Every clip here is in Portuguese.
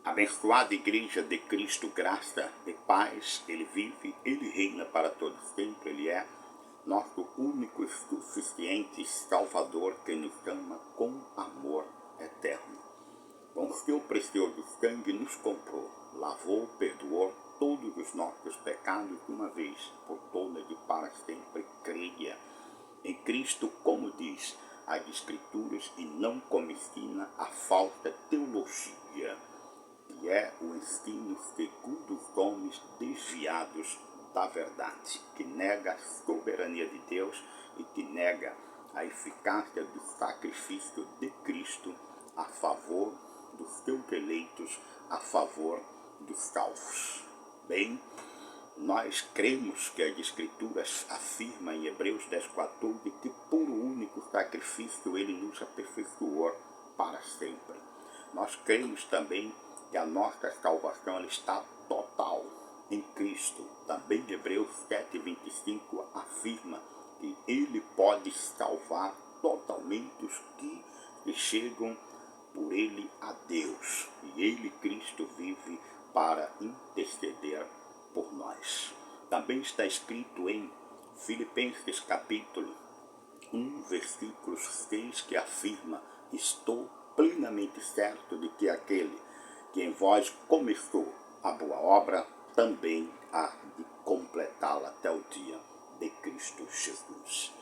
Abençoada Igreja de Cristo, graça e paz, Ele vive, Ele reina para todo sempre, Ele é nosso único e suficiente Salvador que nos ama com amor eterno. Com seu precioso sangue nos comprou, lavou, perdoou todos os nossos pecados de uma vez por todas e para sempre. Creia em Cristo, como diz as Escrituras, e não como ensina a falsa teologia, que é o ensino segundo os homens desviados da verdade, que nega a soberania de Deus e que nega a eficácia do sacrifício de Cristo a favor dos seus eleitos, a favor dos salvos. Bem, nós cremos que as Escrituras afirmam em Hebreus 10,14 que por um único sacrifício Ele nos aperfeiçoou para sempre. Nós cremos também que a nossa salvação ela está total em Cristo. Também Hebreus 7,25 afirma que Ele pode salvar totalmente os que chegam por Ele a Deus. E Ele, Cristo, vive para interceder por nós. Também está escrito em Filipenses capítulo 1, versículo 6, que afirma: estou plenamente certo de que aquele que em vós começou a boa obra, também há de completá-la até o dia de Cristo Jesus.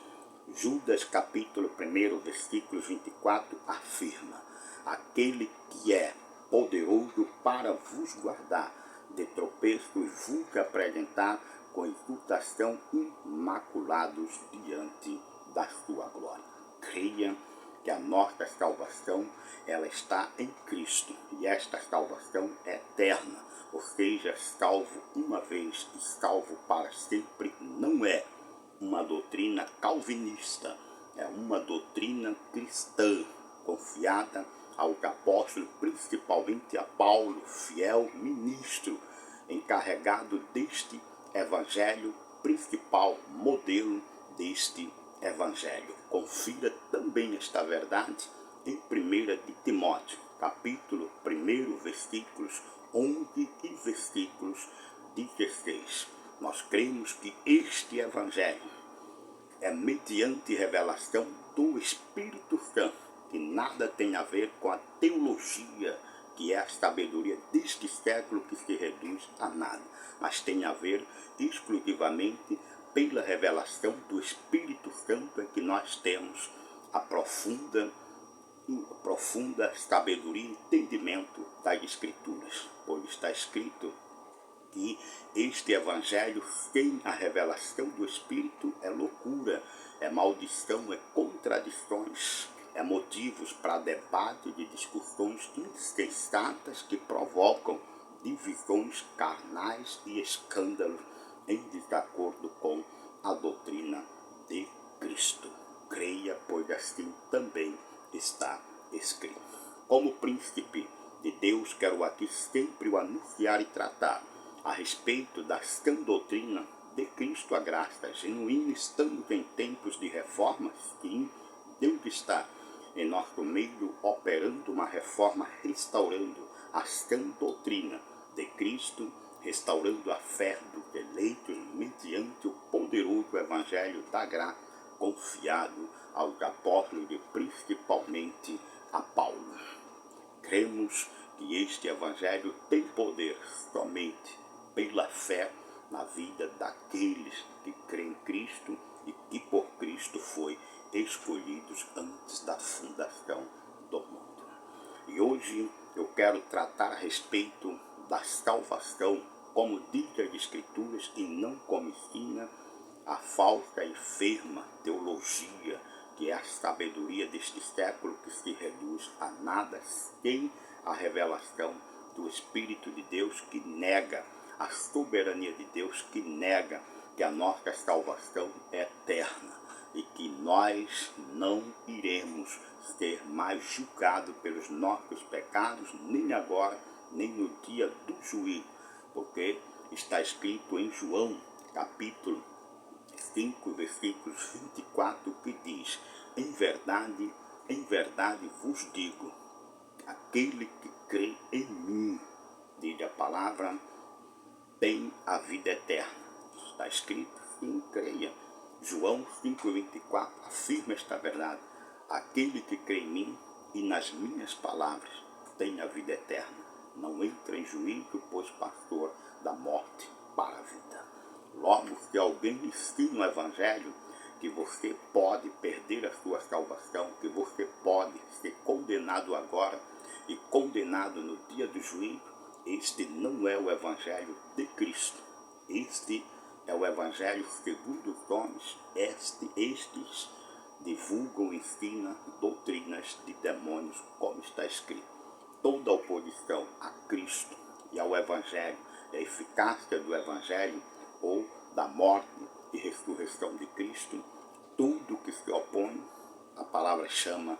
Judas capítulo 1, versículo 24, afirma: aquele que é poderoso para vos guardar de tropeços, vos apresentar com exultação imaculados diante da sua glória. Creia que a nossa salvação ela está em Cristo, e esta salvação é eterna, ou seja, salvo uma vez e salvo para sempre. Não é uma doutrina calvinista, é uma doutrina cristã, confiada aos apóstolos, principalmente a Paulo, fiel ministro, encarregado deste evangelho, principal modelo deste evangelho. Confira também esta verdade em 1 de Timóteo, capítulo 1, versículos 11 e versículos 16. Nós cremos que este evangelho é mediante revelação do Espírito Santo, que nada tem a ver com a teologia, que é a sabedoria deste século que se reduz a nada, mas tem a ver exclusivamente pela revelação do Espírito Santo, é que nós temos a profunda sabedoria e entendimento das Escrituras, pois está escrito que este evangelho sem a revelação do Espírito é loucura, é maldição, é contradições, é motivos para debate de discussões insensatas que provocam divisões carnais e escândalos em desacordo com a doutrina de Cristo. Creia, pois assim também está escrito. Como príncipe de Deus, quero aqui sempre o anunciar e tratar a respeito da sã doutrina de Cristo, a graça genuína. Estamos em tempos de reformas, sim. Deus está em nosso meio operando uma reforma, restaurando a sã doutrina de Cristo, restaurando a fé dos eleitos mediante o poderoso evangelho da graça confiado aos apóstolos e principalmente a Paulo. Cremos que este evangelho tem poder somente pela fé na vida daqueles que creem em Cristo e que por Cristo foi escolhidos antes da fundação do mundo. E hoje eu quero tratar a respeito da salvação, como diz as Escrituras, e não como ensina a falsa e enferma teologia, que é a sabedoria deste século que se reduz a nada sem a revelação do Espírito de Deus, que nega a soberania de Deus, que nega que a nossa salvação é eterna e que nós não iremos ser mais julgados pelos nossos pecados, nem agora, nem no dia do juízo, porque está escrito em João, capítulo 5, versículos 24, que diz: em verdade vos digo, aquele que crê em mim, palavra tem a vida eterna. Está escrito, sim, creia. João 5,24 afirma esta verdade. Aquele que crê em mim e nas minhas palavras tem a vida eterna. Não entra em juízo, pois passou da morte para a vida. Logo, se alguém ensina o evangelho, que você pode perder a sua salvação, que você pode ser condenado agora e condenado no dia do juízo, este não é o evangelho de Cristo. Este é o evangelho segundo os homens. Estes divulgam e ensinam doutrinas de demônios, como está escrito. Toda oposição a Cristo e ao evangelho, a eficácia do evangelho ou da morte e ressurreição de Cristo, tudo que se opõe, a palavra chama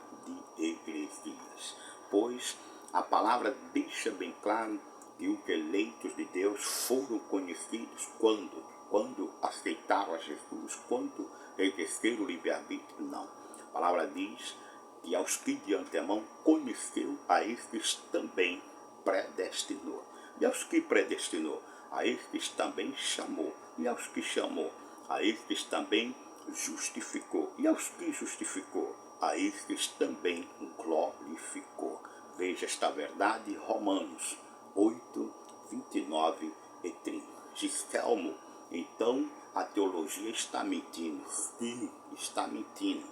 de heresias. Pois a palavra deixa bem claro que os eleitos de Deus foram conhecidos quando aceitaram a Jesus, quando exerceram o livre-arbítrio. Não. A palavra diz que aos que de antemão conheceu, a estes também predestinou. E aos que predestinou, a estes também chamou. E aos que chamou, a estes também justificou. E aos que justificou, a estes também glorificou. Veja esta verdade, Romanos 8, 29 e 30. Gistelmo, então a teologia está mentindo. Sim, está mentindo.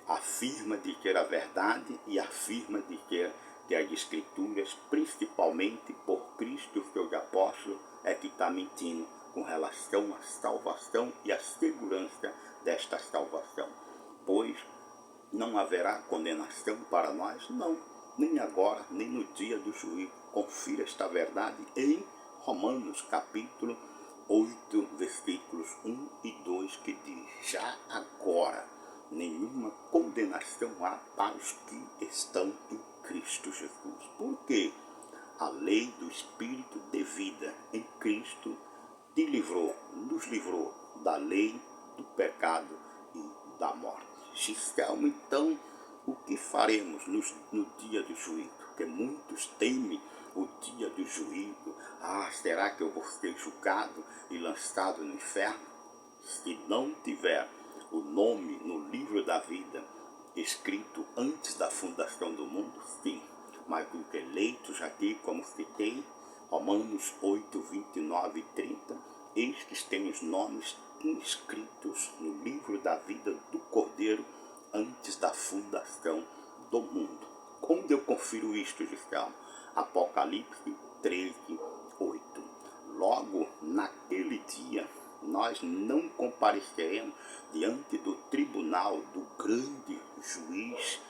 Afirma de ter a verdade e afirma de ter que as Escrituras, principalmente por Cristo e os seus apóstolos, é que está mentindo com relação à salvação e à segurança desta salvação. Pois não haverá condenação para nós? Não, nem agora, nem no dia do juízo. Confira esta verdade em Romanos capítulo 8, versículos 1 e 2, que diz: já agora nenhuma condenação há para os que estão em Cristo Jesus. Por quê? A lei do Espírito de vida em Cristo nos livrou da lei, do pecado e da morte. Gistelmo, então, o que faremos no dia do juízo? Porque muitos temem o dia do juízo. Será que eu vou ser julgado e lançado no inferno? Se não tiver o nome no livro da vida escrito antes da fundação do mundo, sim. Mas os eleitos aqui, como citei, Romanos 8, 29 e 30, estes têm os nomes inscritos no livro da vida do Cordeiro antes da fundação do mundo. Onde eu confiro isto, Gistelmo? Apocalipse 13, 8. Logo, naquele dia, nós não compareceremos diante do tribunal do grande juiz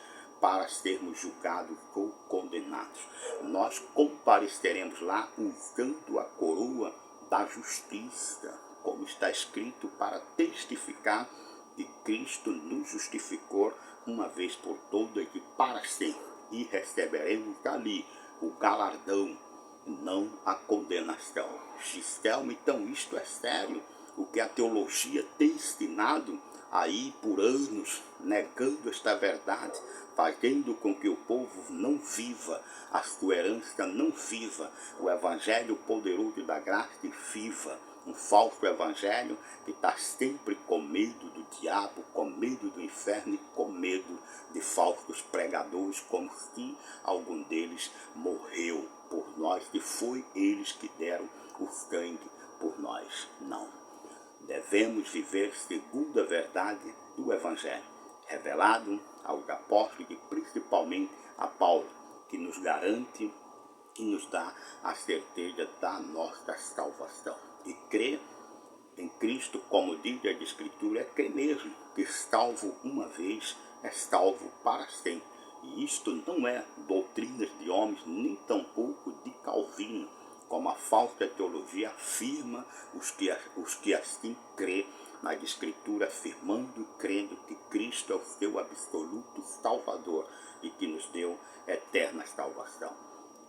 para sermos julgados ou condenados. Nós compareceremos lá usando a coroa da justiça, como está escrito, para testificar que Cristo nos justificou uma vez por todas e para sempre. E receberemos ali o galardão, não a condenação. Gistelmo, então isto é sério? O que a teologia tem ensinado aí por anos, negando esta verdade, fazendo com que o povo não viva a sua herança, não viva o evangelho poderoso da graça e viva um falso evangelho que está sempre com medo do diabo, com medo do inferno e com medo de falsos pregadores, como se algum deles morreu por nós, e foi eles que deram o sangue por nós. Não. Devemos viver segundo a verdade do evangelho, revelado aos apóstolos e principalmente a Paulo, que nos garante e nos dá a certeza da nossa salvação. E crer em Cristo, como diz a Escritura, é crer mesmo que salvo uma vez é salvo para sempre. E isto não é doutrinas de homens, nem tampouco de Calvino, como a falsa teologia afirma os que assim crê na Escritura, afirmando e crendo que Cristo é o seu absoluto Salvador e que nos deu eterna salvação.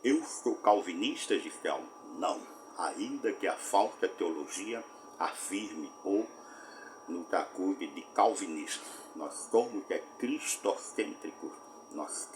Eu sou calvinista, Gistelmo? Não. Ainda que a falsa teologia afirme ou nos acuse de calvinismo. Nós somos cristocêntricos, nós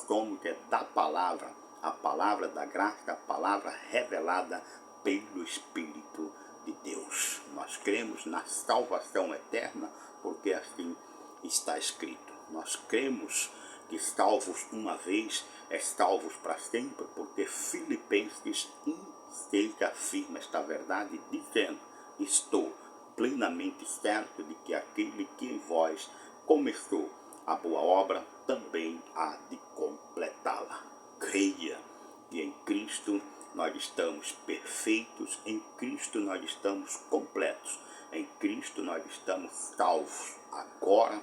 somos da palavra, a palavra da graça, a palavra revelada pelo Espírito de Deus. Nós cremos na salvação eterna, porque assim está escrito. Nós cremos que salvos uma vez é salvos para sempre, porque Filipenses 1:6 afirma esta verdade, dizendo: estou plenamente certo de que aquele que em vós começou a boa obra também há de completá-la. Creia que em Cristo nós estamos perfeitos, em Cristo nós estamos completos, em Cristo nós estamos salvos agora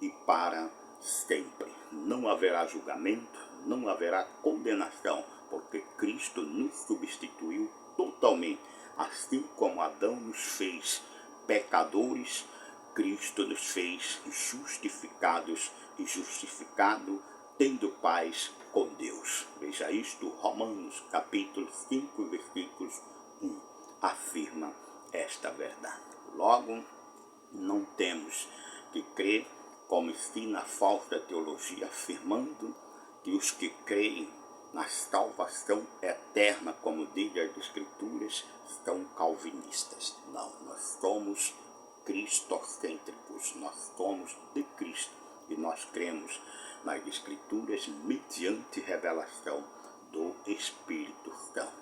e para sempre. Não haverá julgamento, não haverá condenação, porque Cristo nos substituiu totalmente. Assim como Adão nos fez pecadores, Cristo nos fez justificados e justificado, tendo paz com Deus. Veja isto, Romanos capítulo 5, versículos 1, afirma esta verdade. Logo, não temos que crer como ensina a falsa teologia, afirmando que os que creem na salvação eterna, como diz as Escrituras, são calvinistas. Não, nós somos cristocêntricos, nós somos de Cristo e nós cremos nas Escrituras mediante revelação do Espírito Santo.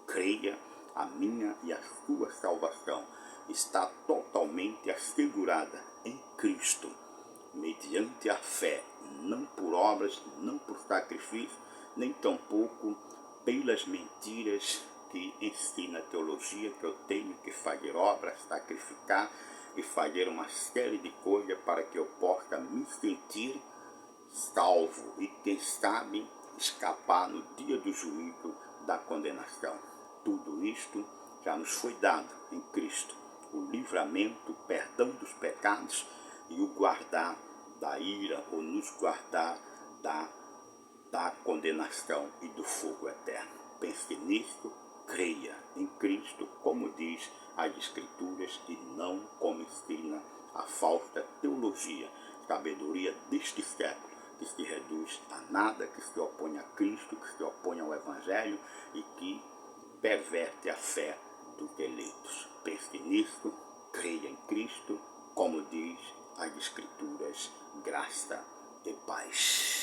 Creia, a minha e a sua salvação está totalmente assegurada em Cristo, mediante a fé, não por obras, não por sacrifício, nem tampouco pelas mentiras que ensina a teologia, que eu tenho que fazer obras, sacrificar e fazer uma série de coisas para que eu possa me sentir salvo e, quem sabe, escapar no dia do juízo da condenação. Tudo isto já nos foi dado em Cristo, o livramento, o perdão dos pecados e o guardar da ira, ou nos guardar da condenação e do fogo eterno. Pense nisto, creia em Cristo, como diz as Escrituras, e não como ensina a falsa teologia, sabedoria deste século, que se reduz a nada, que se opõe a Cristo, que se opõe ao Evangelho e que perverte a fé dos eleitos. Pense nisto, creia em Cristo, como diz as Escrituras, graça e paz.